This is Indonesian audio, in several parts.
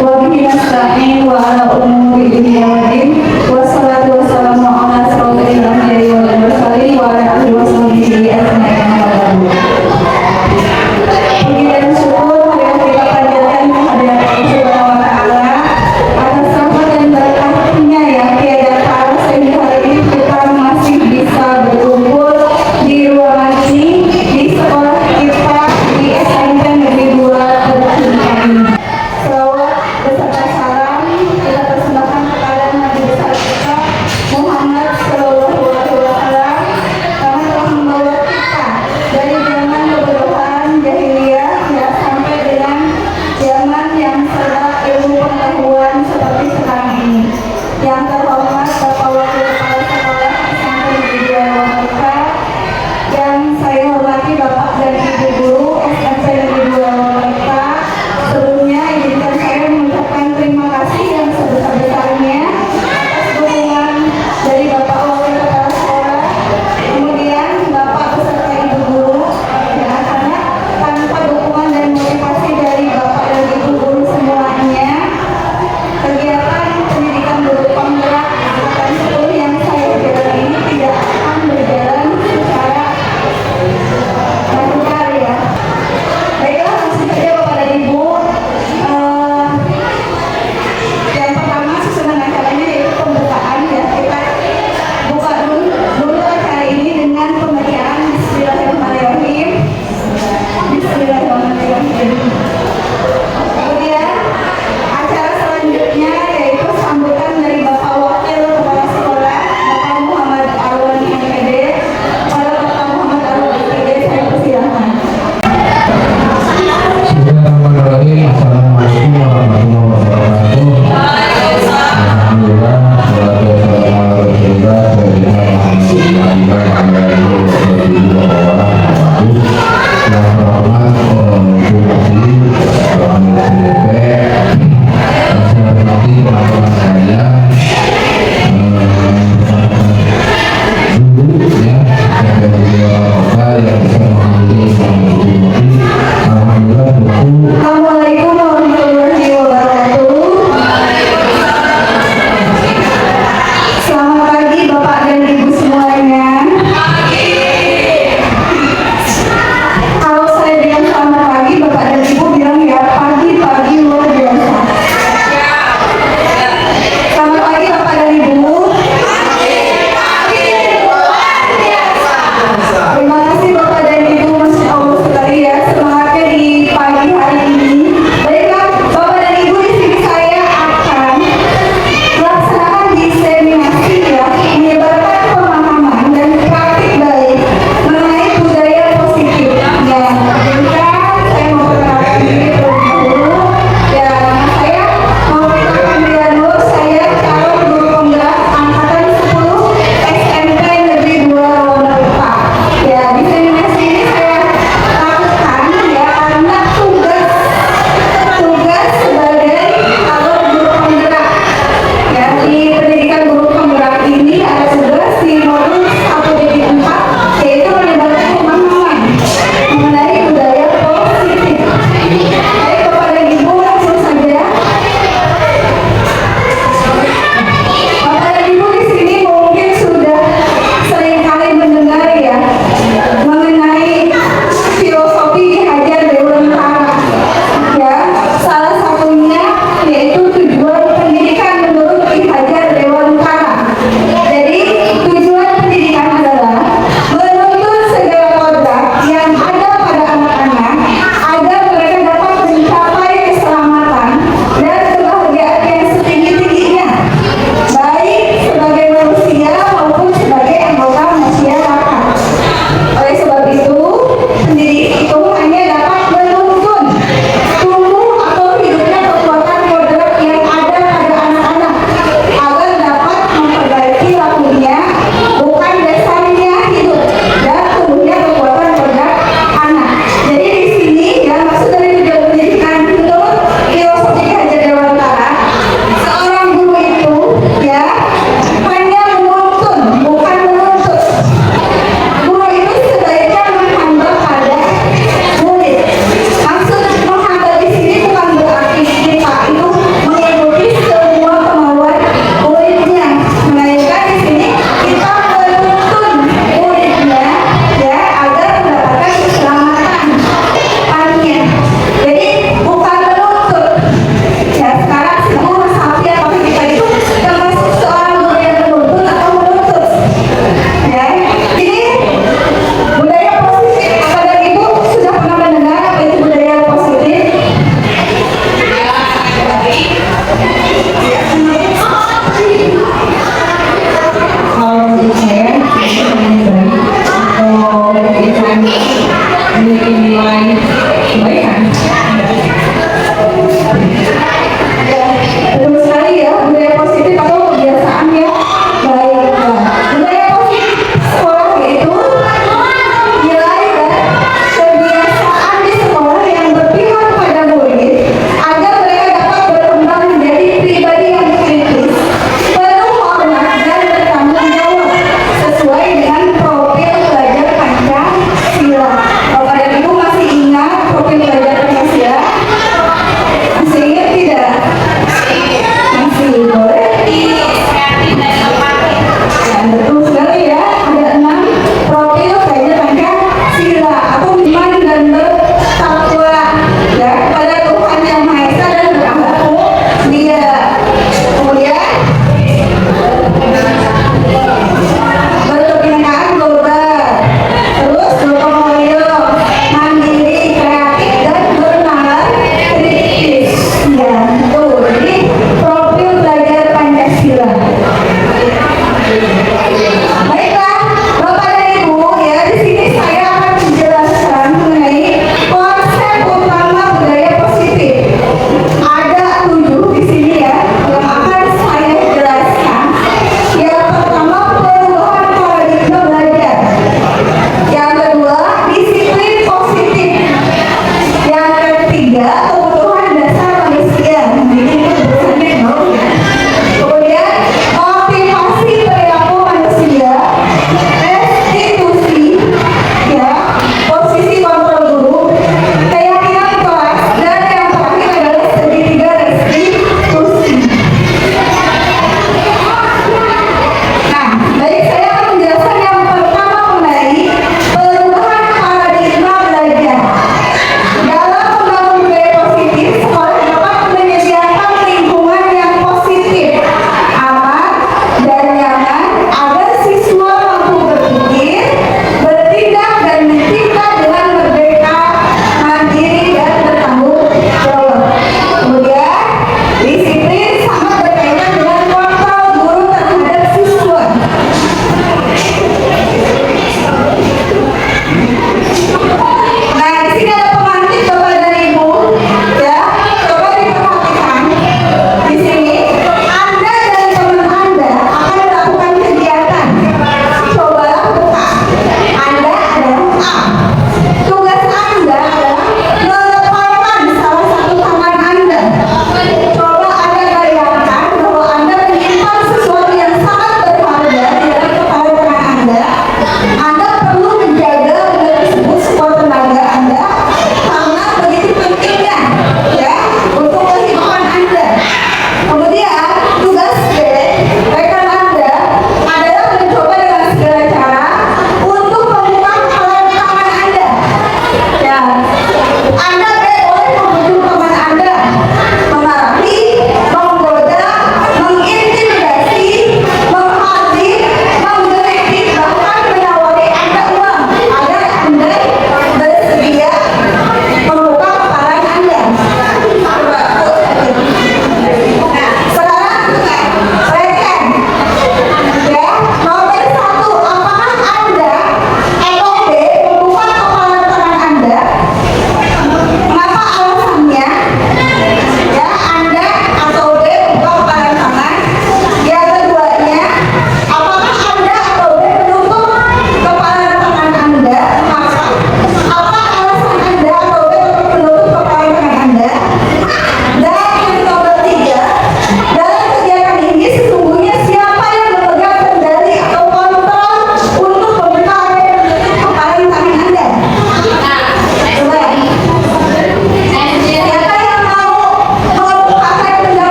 wa bihi nasta'in wa ala umuri dunya waddin. Wassalatu wassalamu ala asrofil anbiya'i wal mursalin wa ala alihi wa sahbihi ajma'in. Puji dan syukur yang kita panjatkan kehadirat Allah Subhanahu wa taala atas rahmat dan berkah-Nya yang tiada tara, sehingga hari ini kita masih bisa berkumpul di ruangan ini di sekolah kita di SMP Negeri 2 Teguh ini. Selawat beserta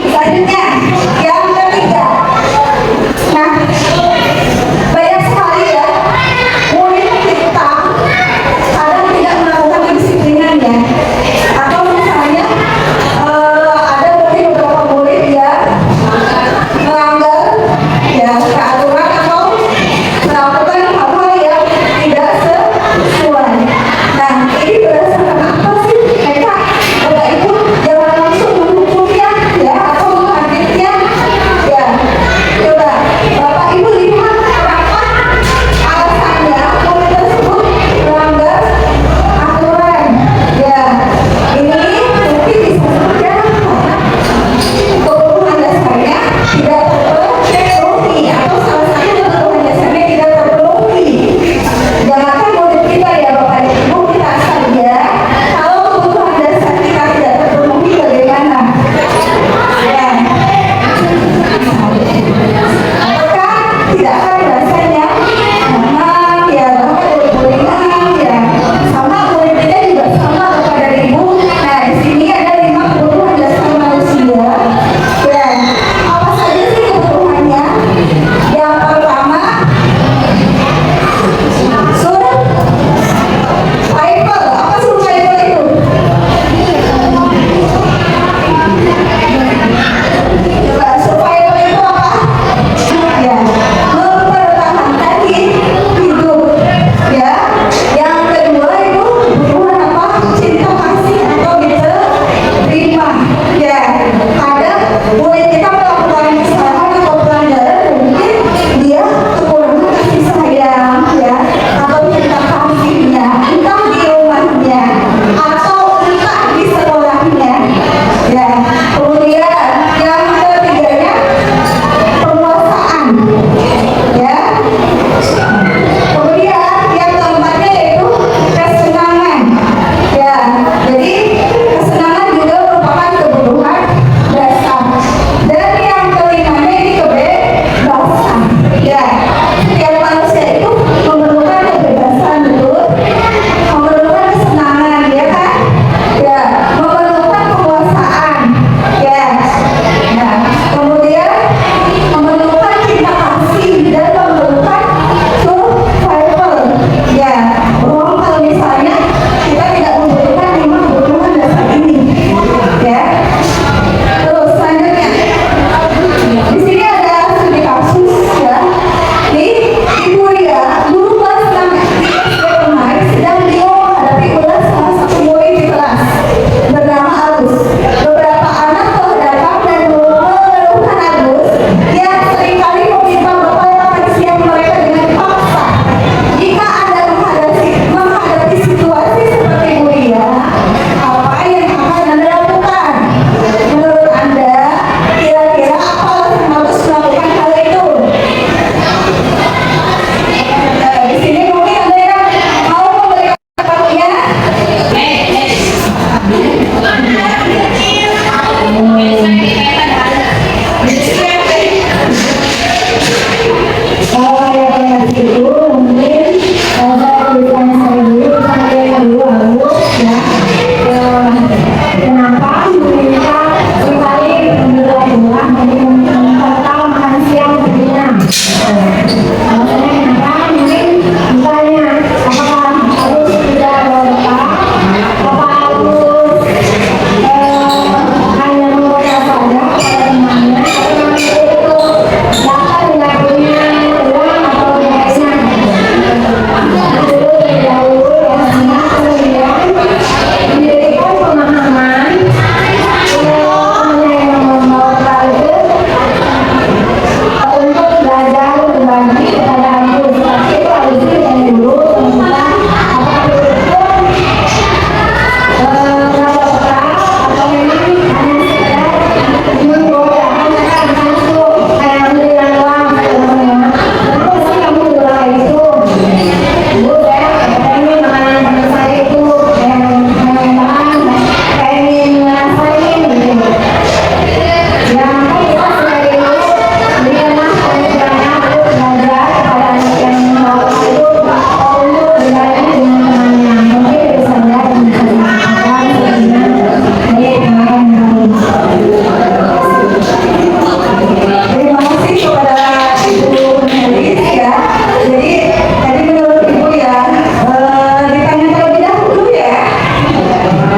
Selanjutnya, yang ketiga. Nah, banyak sekali ya murid kita kadang tidak melakukan kedisiplinannya, atau misalnya ada mungkin beberapa murid yang melanggar ya peraturan atau melakukan hal-hal yang tidak sesuai. Nah, ini berdasarkan apa sih? Mereka Bapak Ibu jangan langsung menghukumi Amin. Terima kasih kepada Ibu Nelis ya. Jadi tadi menurut Ibu ya, ditanya terlebih dahulu ya.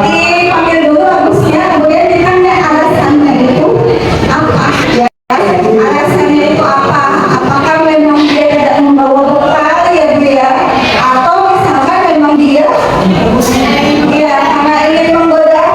Dipanggil dulu bagusnya, kemudian ditanya alasannya itu apa ya. Alasannya itu apa? Apakah memang dia tidak membawa bekal ya Bu ya? Atau misalkan memang dia ya karena ingin menggoda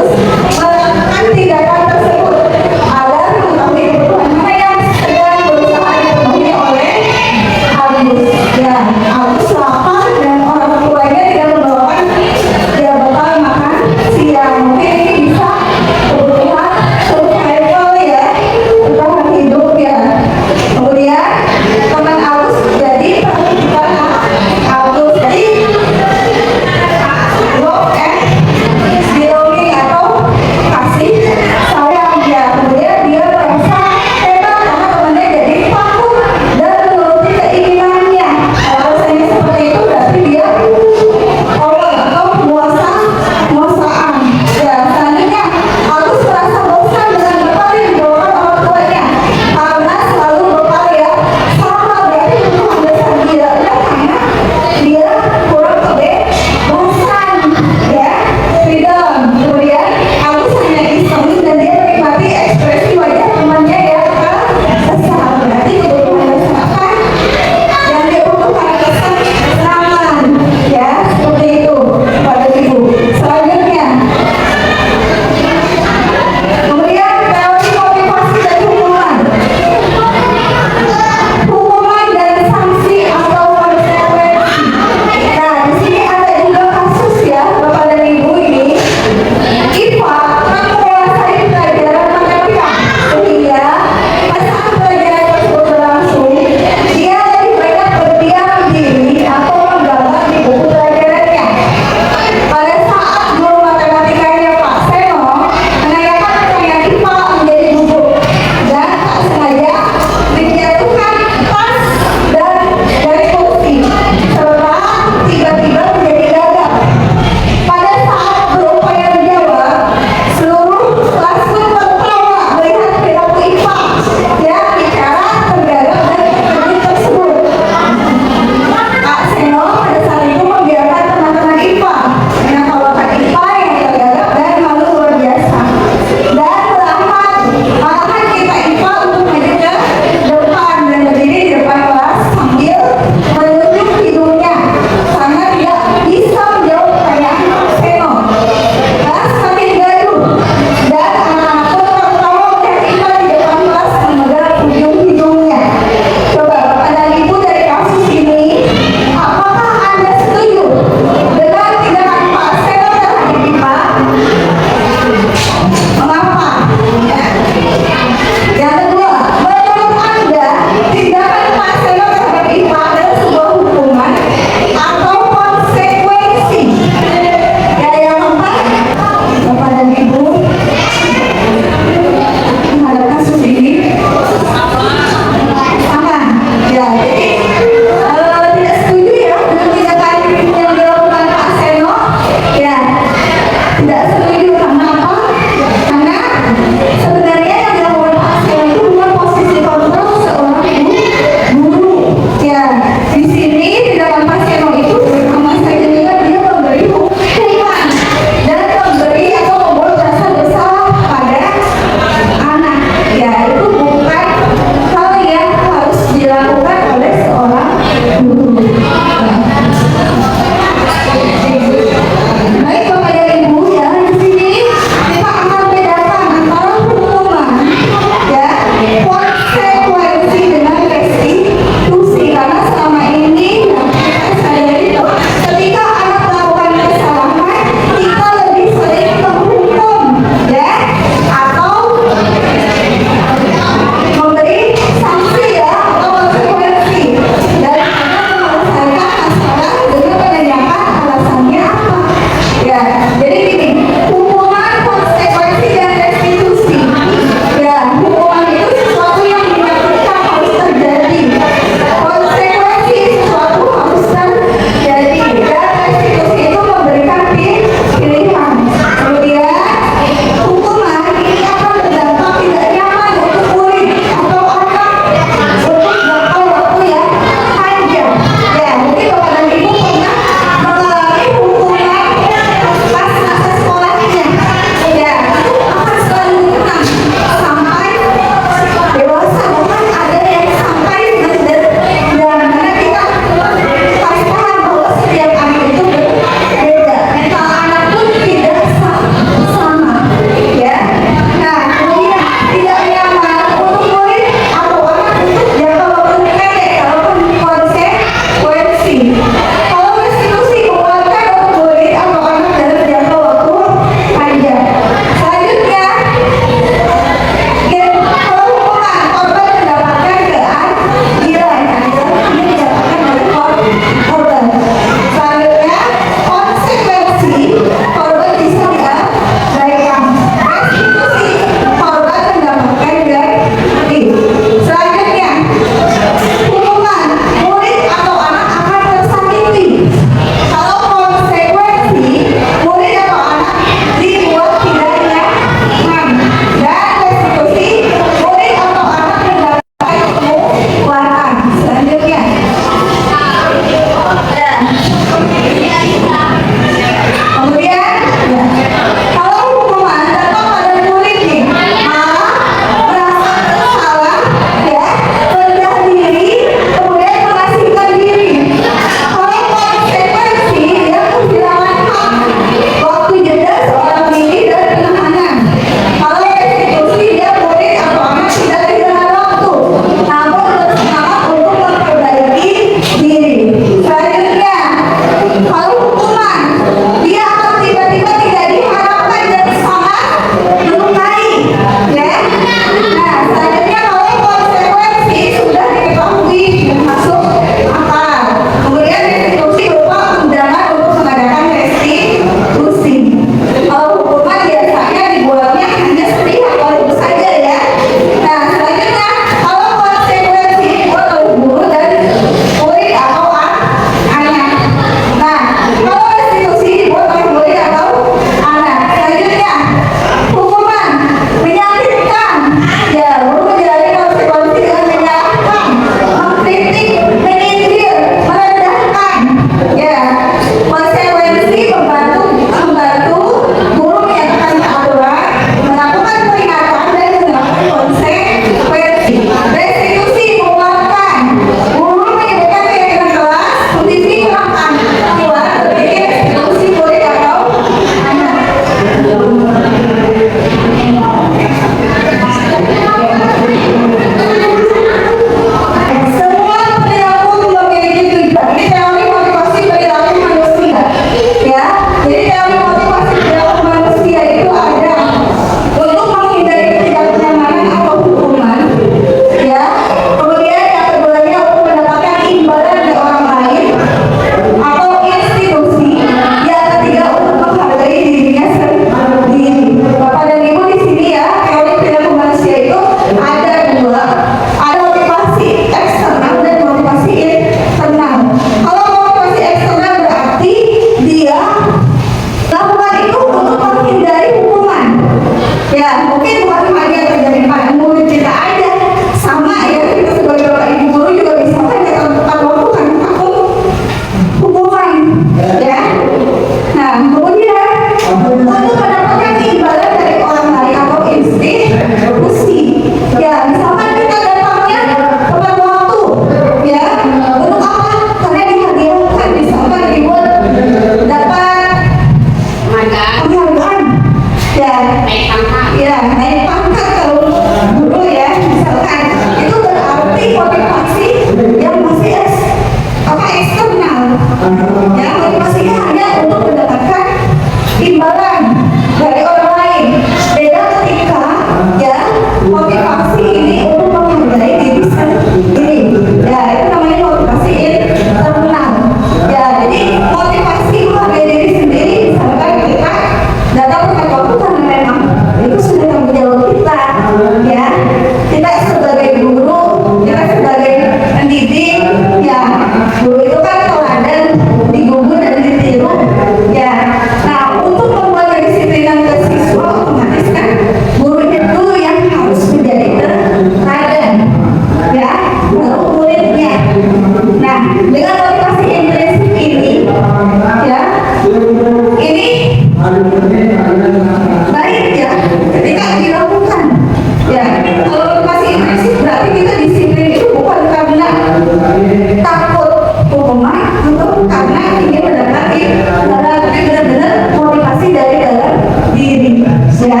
Ya,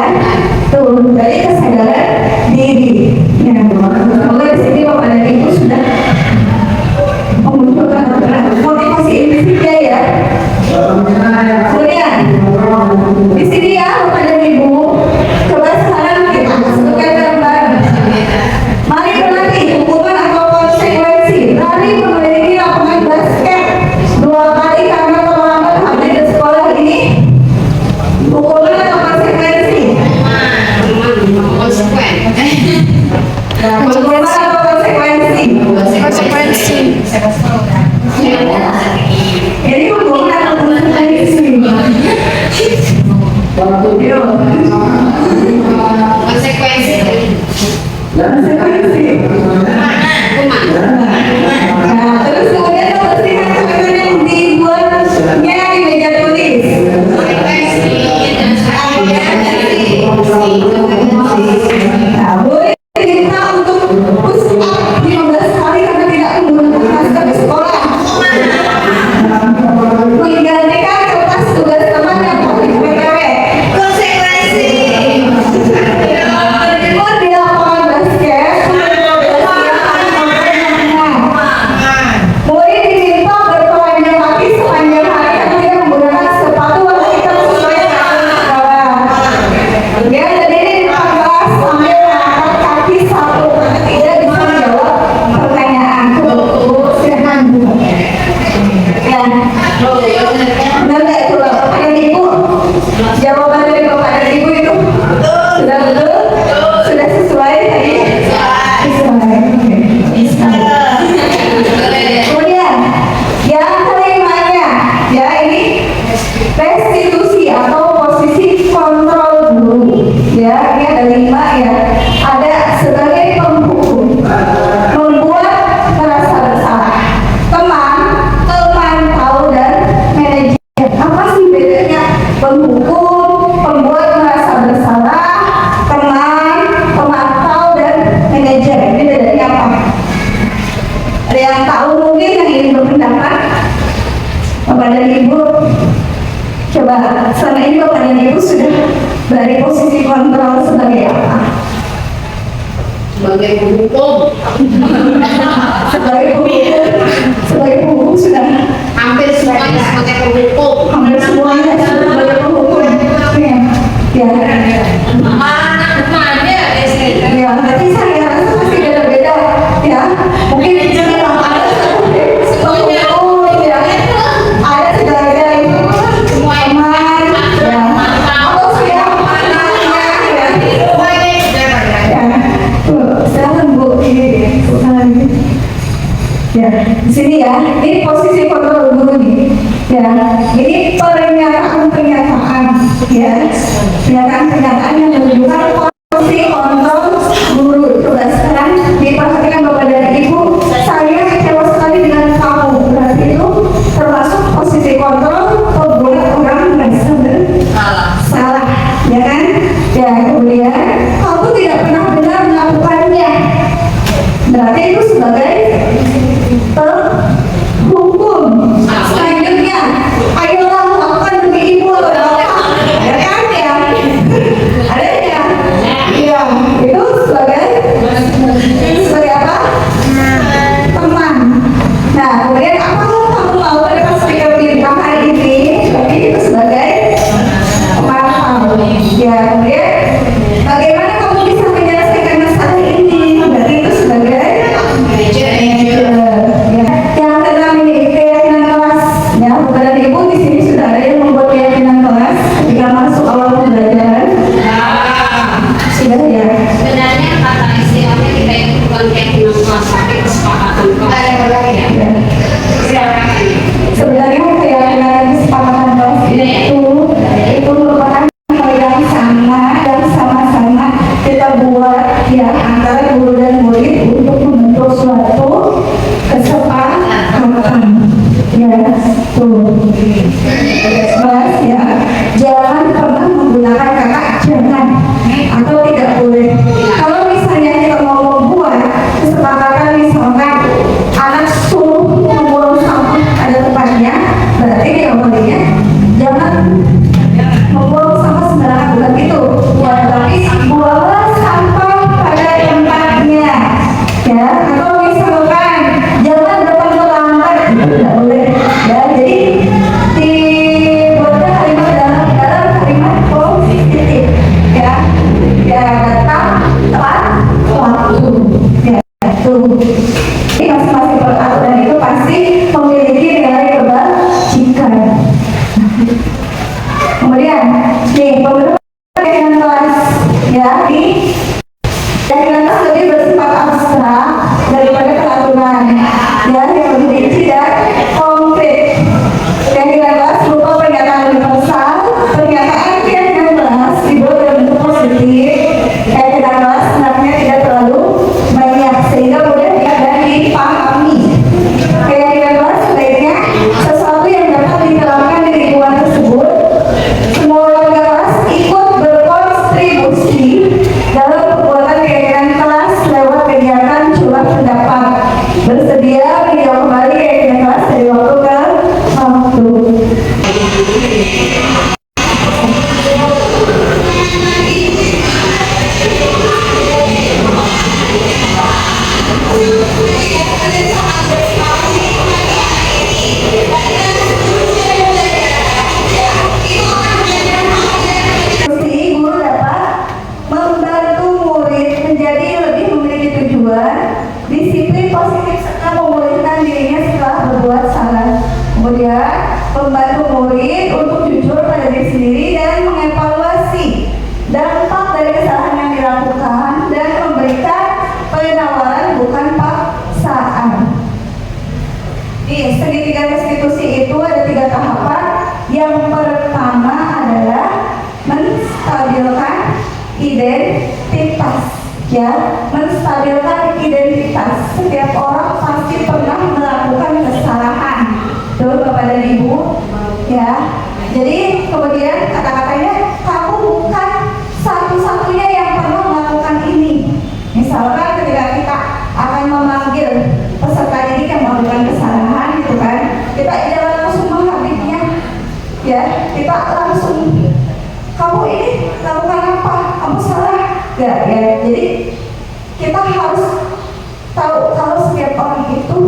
tuh dari kesadaran diri. Ya, semoga di sini Bapak dan Ibu sudah memunculkan motivasi individu ya. Kemudian di sini ya Bapak dan Ibu, coba sekarang kita sebutkan gambar. Mari berlatih hukuman atau konsekuensi dari memiliki lapangan basket 2 kali karena terlambat hadir di sekolah ini. Hukuman atau konsekuensi? Hukuman atau konsekuensi? Konsekuensi. Jadi hukuman atau konsekuensi? Yuk. Konsekuensi. Konsekuensi. Nah, terus kemudian membersihkan teman-teman yang dibuatnya di meja tulis. Nah, boleh diminta untuk push up 15 kali karena tidak menggunakan masker di sekolah. Menggantikan kertas tugas teman yang pakai PPW. Konsekuensi. Terjebak di lapangan basket. Boleh diminta bertelanjang kaki sepanjang hari atau tidak menggunakan sepatu warna hitam sesuai peraturan sekolah. Ya, jadi ini ditambah sambil mengangkat kaki satu karena tidak bisa menjawab pertanyaan. Silakan Bu. Ya, benar nggak itu Bapak dan Ibu? Jawaban dari Bapak dan Ibu itu sudah betul? Sudah sesuai tadi? Sesuai. Kemudian yang kelimanya, ya ini restitusi atau posisi kontrol guru. Ya, ini ada 5 ya. Ada sebagai penghukum, membuat merasa bersalah, teman tahu dan manajer. Apa sih bedanya penghukum, pembuat merasa bersalah, teman tahu dan manajer? Ini bedanya apa? Ada yang tahu mungkin yang ingin berpendapat? Bapak dan Ibu, coba selama ini Bapak dan Ibu sudah dari posisi kontrol sebagai apa? Sebagai penghukum. Sebagai penghukum sudah Hampir semuanya sebagai penghukum. hampir semuanya sebagai penghukum. Ya, Mana SD? ya. Nanti saya rasa masih beda-beda. Ya, mungkin memang ada sebagai penghukum, ya. Ada sebagai teman, ya. Atau siapa namanya, ya. Ya, tuh, silakan Bu. Ini, ya, di sini ya, ini posisi kontrol guru nih. Ya, ini pernyataan, ya, pernyataan yang menunjukkan posisi kontrol guru. Coba sekarang diperhatikan Bapak dan Ibu, saya kecewa sekali dengan kamu. Berarti itu termasuk posisi kontrol pembuat orang merasa bersalah, ya kan? Ya, kemudian kamu tidak pernah benar melakukannya. Berarti itu sebagai penghukum. Selanjutnya, ayolah lakukan demi ibu atau bapak. Ada kan ya? Ada ya? Iya, itu sebagai apa? Teman. Nah, kemudian apakah kamu mau dapat stiker bintang hari ini? Berarti itu sebagai pemantau. Ya, kemudian bagaimana kamu bisa menyelesaikan masalah ini? Berarti itu sebagai yang keenam ini keyakinan kelas. Ya, Bapak dan Ibu di sini sudah ada yang membuat keyakinan kelas ketika masuk awal pembelajaran. Sudah ya. Sebenarnya kata istilahnya kita itu bukan keyakinan kelas, tapi kesepakatan kelas. Ya. Sebenarnya keyakinan kesepakatan kelas itu merupakan hal yang sama menstabilkan identitas, ya, menstabilkan identitas. Setiap orang pasti pernah melakukan kesalahan, betul Bapak dan Ibu, ya. Jadi kemudian kata-katanya, kamu bukan satu-satunya yang pernah melakukan ini. Misalkan ketika kita akan memanggil peserta didik yang melakukan kesalahan, gitu kan, kita jangan langsung menghabisnya, ya, kita langsung, kamu ini lakukan apa, kamu salah, ya. Jadi kita harus tahu kalau setiap orang itu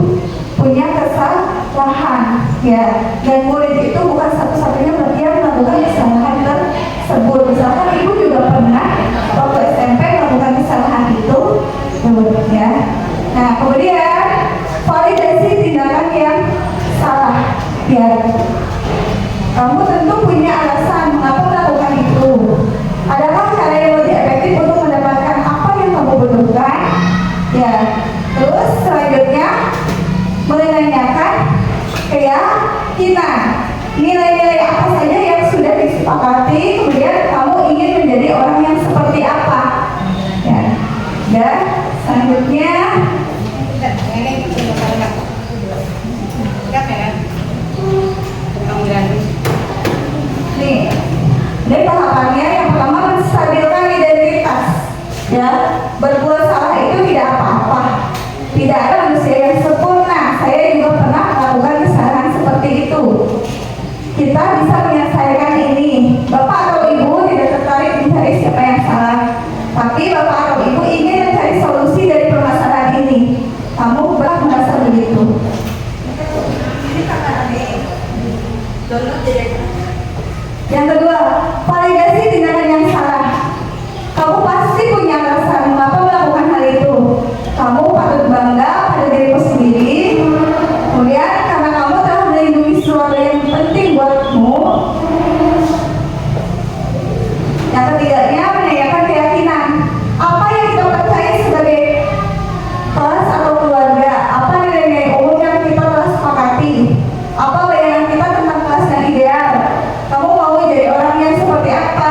punya kesalahan, ya, dan murid itu bukan satu-satunya berarti yang melakukan kesalahan tersebut. Misalkan ibu juga pernah waktu SMP melakukan kesalahan itu, ya. Nah, kemudian validasi tindakan yang salah, ya. Kamu tentu punya alasan mengapa melakukan itu. Adakah cara yang lebih efektif untuk mendapatkan apa yang kamu butuhkan? Ya. Terus selanjutnya menanyakan keyakinan, nilai-nilai apa saja yang sudah disepakati, kemudian kamu ingin menjadi orang yang seperti apa, ya. Dan selanjutnya nih, ini tahapannya. Yang pertama, menstabilkan identitas, ya. Berbuat salah itu tidak apa-apa, tidak ada manusia yang sempurna. Saya juga pernah melakukan kesalahan seperti itu. Kita bisa menyelesaikan ini. Bapak atau Ibu tidak tertarik mencari siapa yang salah, tapi Bapak atau Ibu ingin mencari solusi dari permasalahan ini. Kamu berhak merasa begitu. Yang kedua, validasi tindakan yang salah. Kamu pasti punya alasan mengapa melakukan hal itu. Kamu patut bangga pada dirimu sendiri. Kemudian karena kamu telah melindungi sesuatu yang penting buatmu. Yang ketiganya, menanyakan keyakinan. Apa yang kita percaya sebagai kelas atau keluarga? Apa nilai-nilai umum yang kita telah sepakati? Apa bayangan kita tentang kelas yang ideal? Kamu mau jadi orang yang seperti apa?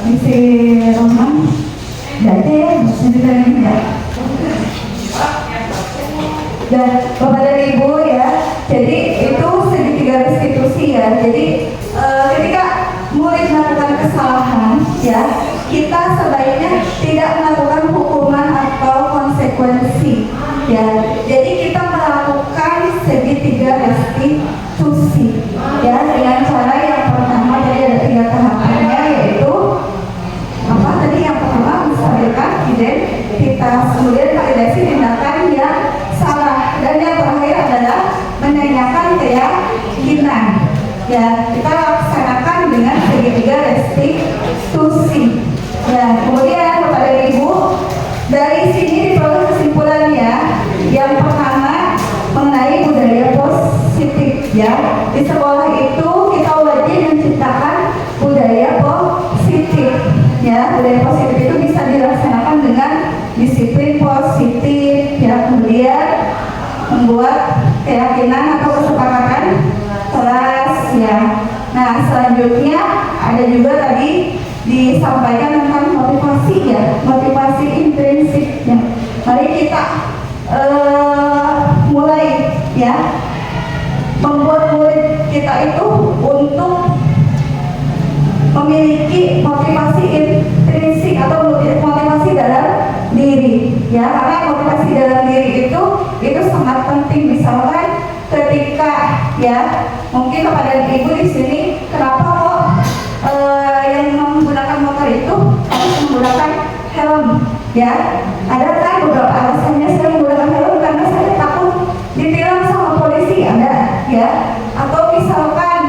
Misi Roman, jadi ya, cerita ini ya. Dan Bapak dan Ibu ya, jadi itu segitiga restitusi ya. Jadi ketika murid melakukan kesalahan ya, kita sebaiknya tidak melakukan hukuman atau konsekuensi ya. Jadi kita melakukan segitiga restitusi ya, dengan cara yang pertama tadi ada 3 tahapannya, yaitu apa tadi? Yang pertama, menstabilkan identitas, kemudian validasi tindakan yang salah, dan yang terakhir adalah menanyakan keyakinan ya. Kita laksanakan dengan segitiga restitusi ya. Kemudian Bapak dan Ibu, dari sini diperoleh kesimpulannya. Yang pertama, mengenai budaya positif ya. Di sekolah itu kita wajib menciptakan budaya positif ya. Budaya positif itu bisa dilaksanakan dengan disiplin positif ya, kemudian kemudian membuat keyakinan atau kesepakatan kelas ya. Nah, selanjutnya ada juga tadi disampaikan tentang motivasi ya, motivasi intrinsik ya. Mari kita mulai ya membuat murid kita itu untuk memiliki motivasi intrinsik atau motivasi dalam diri ya, karena motivasi dalam diri itu sangat penting. Misalkan ketika ya mungkin kepada ibu di sini, kenapa kok yang menggunakan motor itu harus menggunakan helm ya? Ada kan beberapa alasannya saya menggunakan helm karena saya takut ditilang sama polisi, ada ya, atau misalkan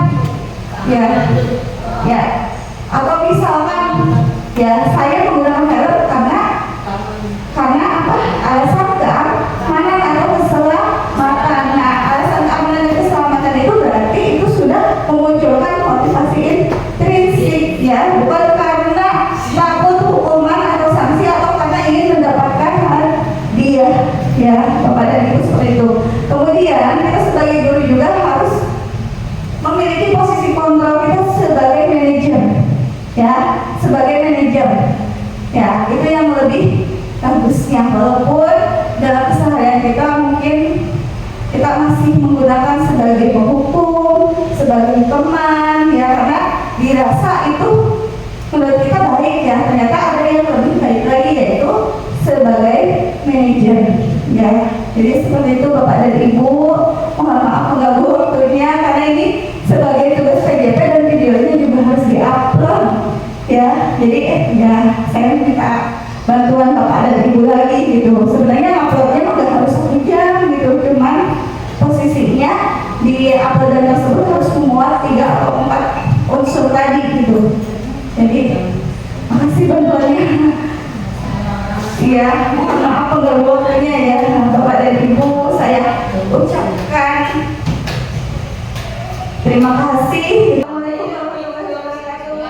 ya atau misalkan ya saya menggunakan helm karena apa? Alasan keamanan atau keselamatan. Nah, alasan keamanan dan keselamatan itu berarti itu sudah memunculkan motivasi intrinsik ya, bukan karena takut hukuman atau sanksi atau karena ingin mendapatkan hadiah ya, Bapak dan Ibu, seperti itu. Kemudian kita sebagai guru juga harus memiliki posisi kontrol kita sebagai manajer ya, sebagai manajer ya, itu yang lebih bagusnya. Walaupun dalam keseharian kita mungkin kita masih menggunakan sebagai penghukum, sebagai teman ya, karena dirasa itu menurut kita baik ya, ternyata ada yang lebih baik lagi, yaitu sebagai manajer ya. Jadi seperti itu Bapak dan Ibu, mohon maaf mengganggu waktunya karena ini sebagai tugas PJP dan videonya juga harus diupload ya. Jadi ya saya minta bantuan Bapak dan Ibu lagi gitu. Sebenarnya uploadnya nggak harus 1 jam gitu, cuman posisinya di uploadan tersebut harus memuat 3 atau 4 unsur tadi gitu. Jadi makasih bantuannya. Iya, mohon maaf pengganggu waktunya ya Bapak dan Ibu, saya ucapkan terima kasih. Assalamualaikum warahmatullahi wabarakatuh.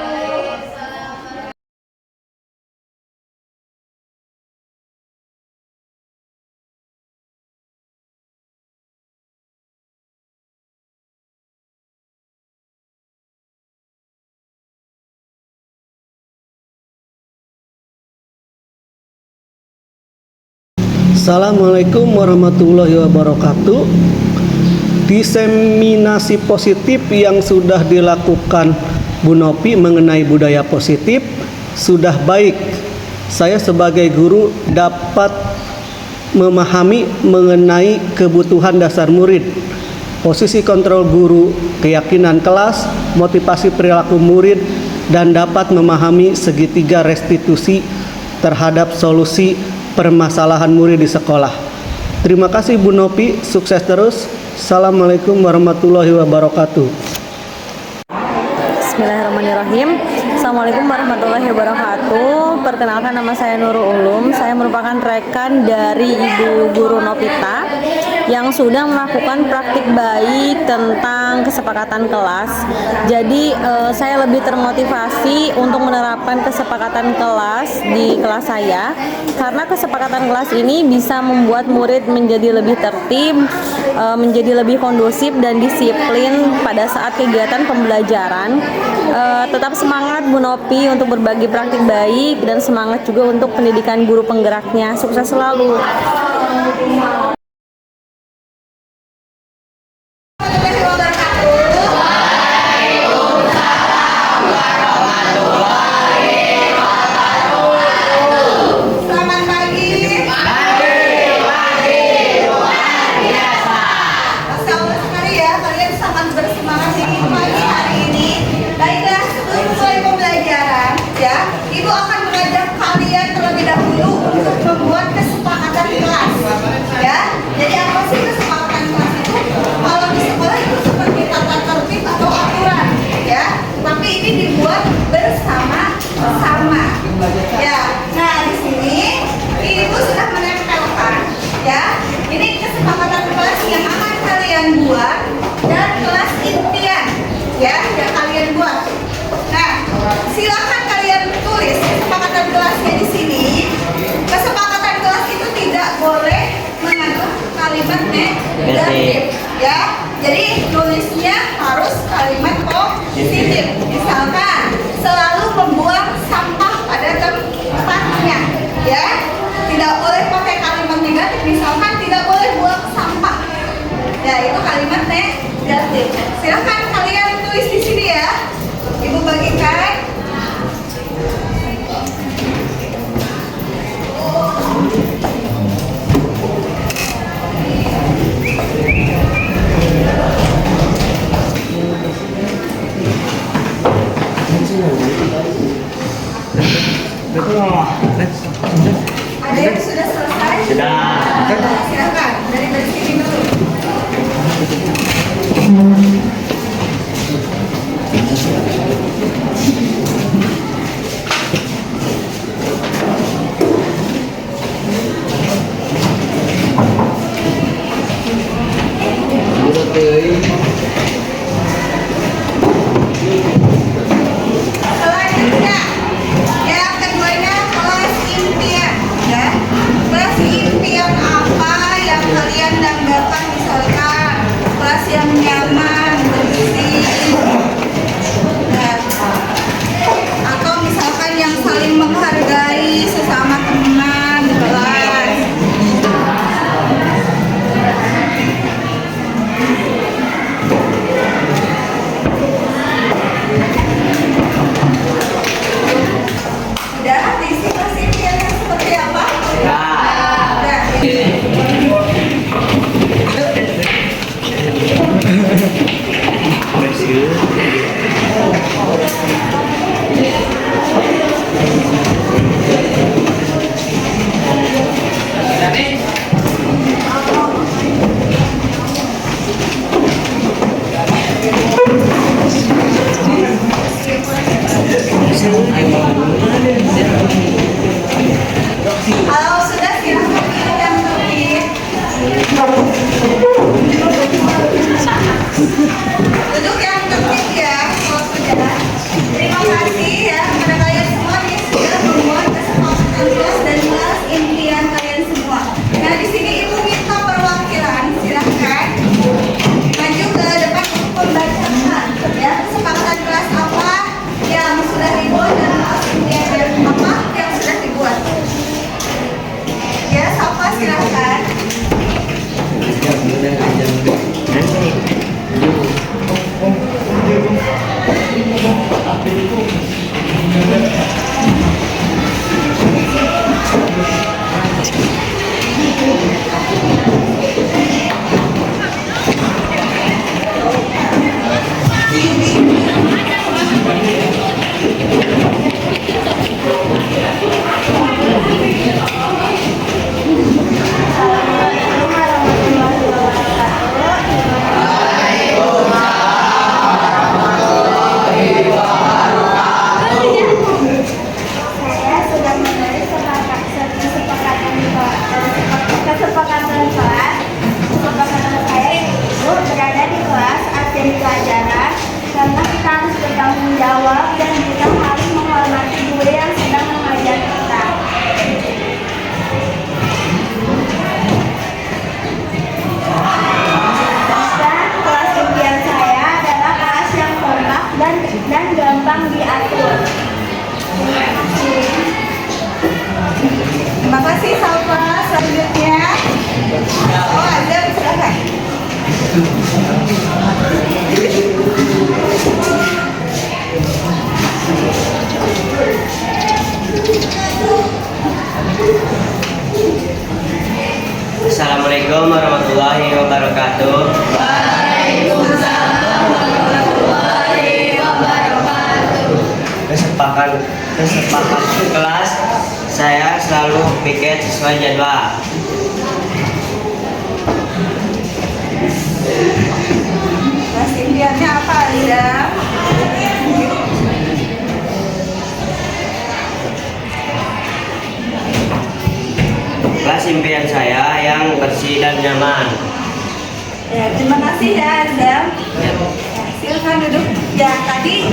Assalamualaikum warahmatullahi wabarakatuh. Diseminasi positif yang sudah dilakukan Bu Nopi mengenai budaya positif sudah baik. Saya sebagai guru dapat memahami mengenai kebutuhan dasar murid, posisi kontrol guru, keyakinan kelas, motivasi perilaku murid, dan dapat memahami segitiga restitusi terhadap solusi permasalahan murid di sekolah. Terima kasih Bu Nopi, sukses terus. Assalamualaikum warahmatullahi wabarakatuh. Bismillahirrahmanirrahim. Assalamualaikum warahmatullahi wabarakatuh. Perkenalkan, nama saya Nurul Ulum. Saya merupakan rekan dari Ibu Guru Novita yang sudah melakukan praktik baik tentang kesepakatan kelas. Jadi saya lebih termotivasi untuk menerapkan kesepakatan kelas di kelas saya, karena kesepakatan kelas ini bisa membuat murid menjadi lebih tertib, menjadi lebih kondusif dan disiplin pada saat kegiatan pembelajaran. Tetap semangat Bu Nopi untuk berbagi praktik baik, dan semangat juga untuk pendidikan guru penggeraknya. Sukses selalu. Silakan kalian tulis kesepakatan kelasnya di sini. Kesepakatan kelas itu tidak boleh mengandung kalimat negatif ya. Jadi tulisnya harus kalimat positif. Misalkan selalu membuang sampah pada tempatnya ya. Tidak boleh pakai kalimat negatif. Misalkan tidak boleh buang sampah. Ya, itu kalimat negatif. Silakan kalian tulis di sini ya. Ibu bagikan. Ada yang sudah selesai? Sudah. Silakan dari sini dulu. Selanjutnya, yang keduanya kelas impian, ya. Kelas impian apa yang kalian dambakan? Misalkan kelas yang nyaman, bersih, atau misalkan yang saling menghargai sesama teman di kelas. Udah, visi kelas impiannya seperti apa? Udah. Kalau sudah silakan pilih yang terpilih. Duduk yang tertib ya. Kalau sudah, terima kasih ya kepada kalian semua yang sudah membuat kesepakatan kelas dan kelas impian kalian semua. Nah, di sini ibu minta perwakilan, silahkan maju ke depan untuk membacakan ya kesepakatan kelas apa yang sudah dibuat dan kelas impian apa yang sudah dibuat. Ya, siapa silahkan. Saya sudah menulis kesepakatan kelas. Kesepakatan saya itu berada di kelas atau di pelajaran karena kita harus bertanggung jawab dan kita harus menghormati guru yang sedang mengajar kita. Dan kelas impian saya adalah kelas yang kompak dan gampang diatur. Terima kasih. Terima kasih Salva. Selanjutnya, oh ada silakan. Assalamualaikum warahmatullahi wabarakatuh. Kesepakatan kelas saya selalu piket sesuai jadwal. Kelas impiannya apa Alida? Kelas impian saya yang bersih dan nyaman. Ya, terima kasih ya Azam. Ya, silakan duduk. Ya, tadi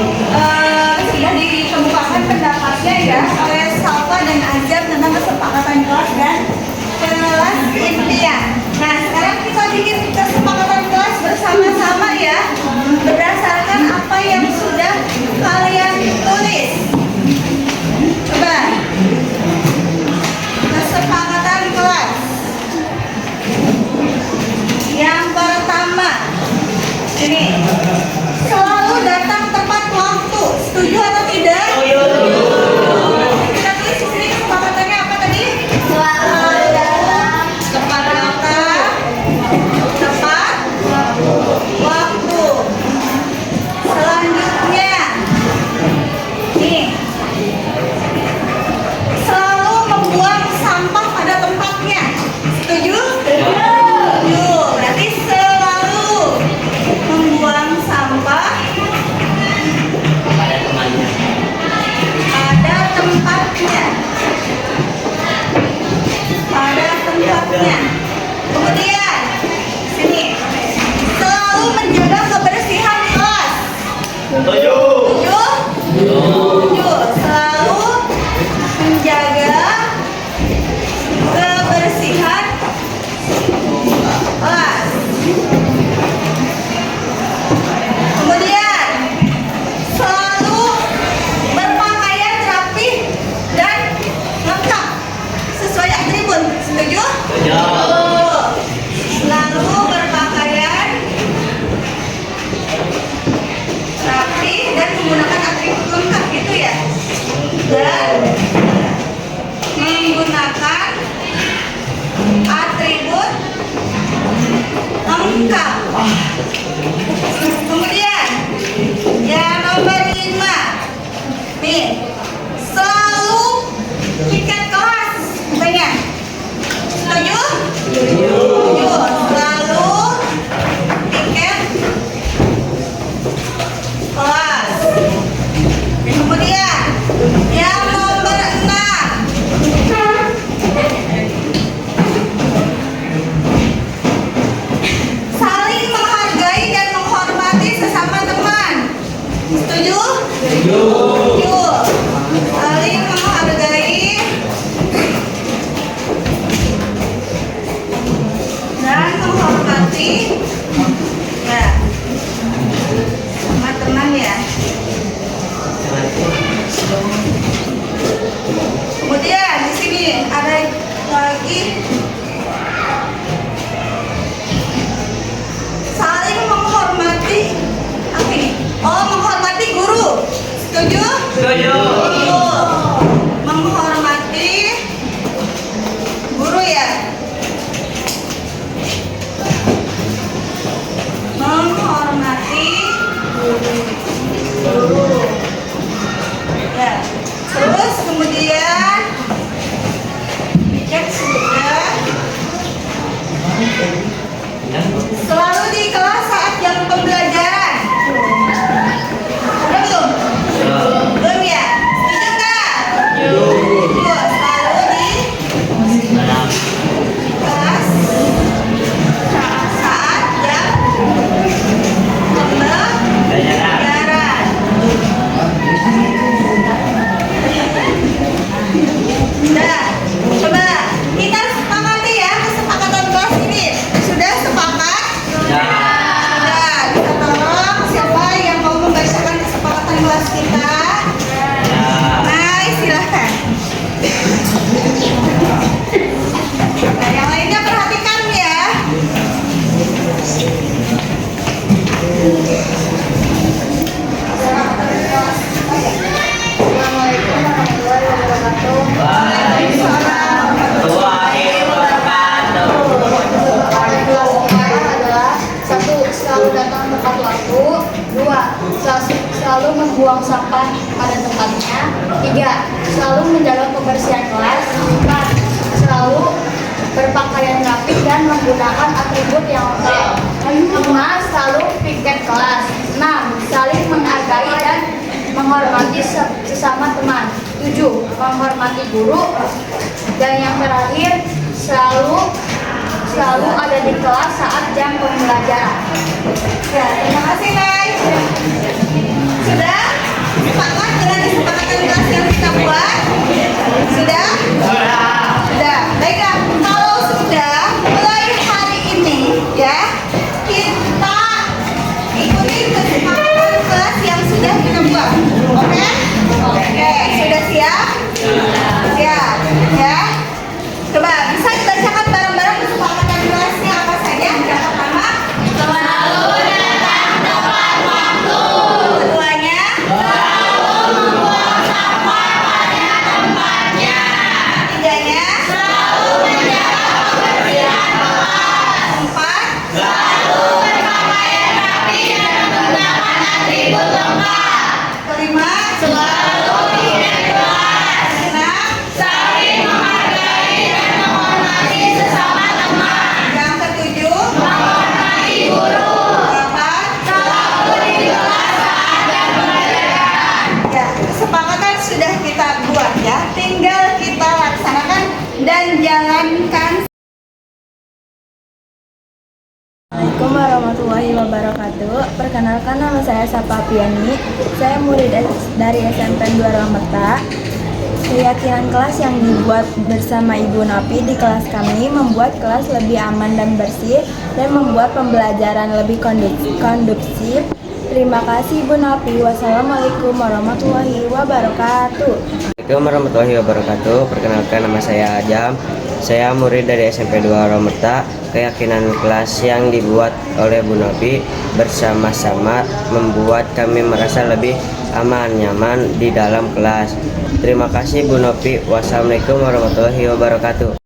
sudah dikemukakan pendapatnya ya oleh Salva dan Azam tentang kesepakatan kelas dan kelas impian. Nah, sekarang kita Ini selalu datang tepat waktu. Setuju atau tidak? Kita tulis di sini kesepakatannya apa tadi? Selalu datang tepat waktu. Selanjutnya, nih, selalu membuang sampah pada tempatnya. Setuju? Setuju. Berarti selalu membuang sampah pada temannya. pada tempatnya. Kemudian, sini, selalu menjaga kebersihan kelas. Setuju. Setuju? Selalu menjaga kebersihan kelas. Kemudian, selalu berpakaian rapi dan lengkap sesuai atribut. Setuju? Setuju. Selalu berpakaian rapi dan menggunakan atribut lengkap gitu ya. Dan menggunakan atribut lengkap. Kemudian yang nomor 5, nih, selalu piket kelas katanya. Setuju? Setuju. Selalu piket kelas. Kemudian yang nomor 6, saling menghargai dan menghormati sesama teman. Setuju? Setuju. Saling menghargai dan menghormati ya sama teman ya. Kemudian di sini ada lagi saling menghormati apa ini? Oh, menghormati guru. Setuju? Setuju. Setuju. Menghormati guru ya. Menghormati guru. Ya. Terus kemudian cek sudah. Selalu di kelas saat jam pembelajaran. Udah belum? Belum ya? Setuju nggak? Setuju. Selalu di Dalam kelas saat jam pembelajaran. Nah, coba kita sepakati ya kesepakatan kelas ini. Sudah sepakat? Sudah. Kita tolong siapa yang mau membacakan kesepakatan kelas kita? Nah, silakan. Nah, yang lainnya perhatikan ya. Assalamualaikum warahmatullahi wabarakatuh. Adalah 1. Selalu datang tepat waktu. 2. Selalu membuang sampah pada tempatnya. 3. Selalu menjaga kebersihan kelas. 4. Selalu berpakaian rapi dan menggunakan atribut yang lengkap. 5. Selalu piket kelas. 6. Saling menghargai dan menghormati sesama teman. 7. Menghormati guru. Dan yang terakhir, selalu ada di kelas saat jam pembelajaran. Ya, terima kasih, Nay. Sudah? Sepakat dengan kesepakatan kelas yang kita buat? Sudah? Sudah. Baiklah, kalau sudah, mulai hari ini ya, kita ikuti kesepakatan kelas yang sudah kita buat. Oke? Oke, sudah siap? Siap. Ya. Coba bisa dibacakan bareng-bareng kesepakatan kelasnya apa saja? Yang pertama, selalu datang Assalamualaikum warahmatullahi wabarakatuh. Perkenalkan, nama saya Sapa Piani. Saya murid dari SMP 2 Rameta. Keyakinan kelas yang dibuat bersama Ibu Nopi di kelas kami membuat kelas lebih aman dan bersih dan membuat pembelajaran lebih kondusif. Terima kasih Ibu Nopi. Wassalamualaikum warahmatullahi wabarakatuh. Assalamualaikum warahmatullahi wabarakatuh. Perkenalkan, nama saya Ajam. Saya murid dari SMP 2 Rometa. Keyakinan kelas yang dibuat oleh Bu Nopi bersama-sama membuat kami merasa lebih aman, nyaman di dalam kelas. Terima kasih Bu Nopi. Wassalamualaikum warahmatullahi wabarakatuh.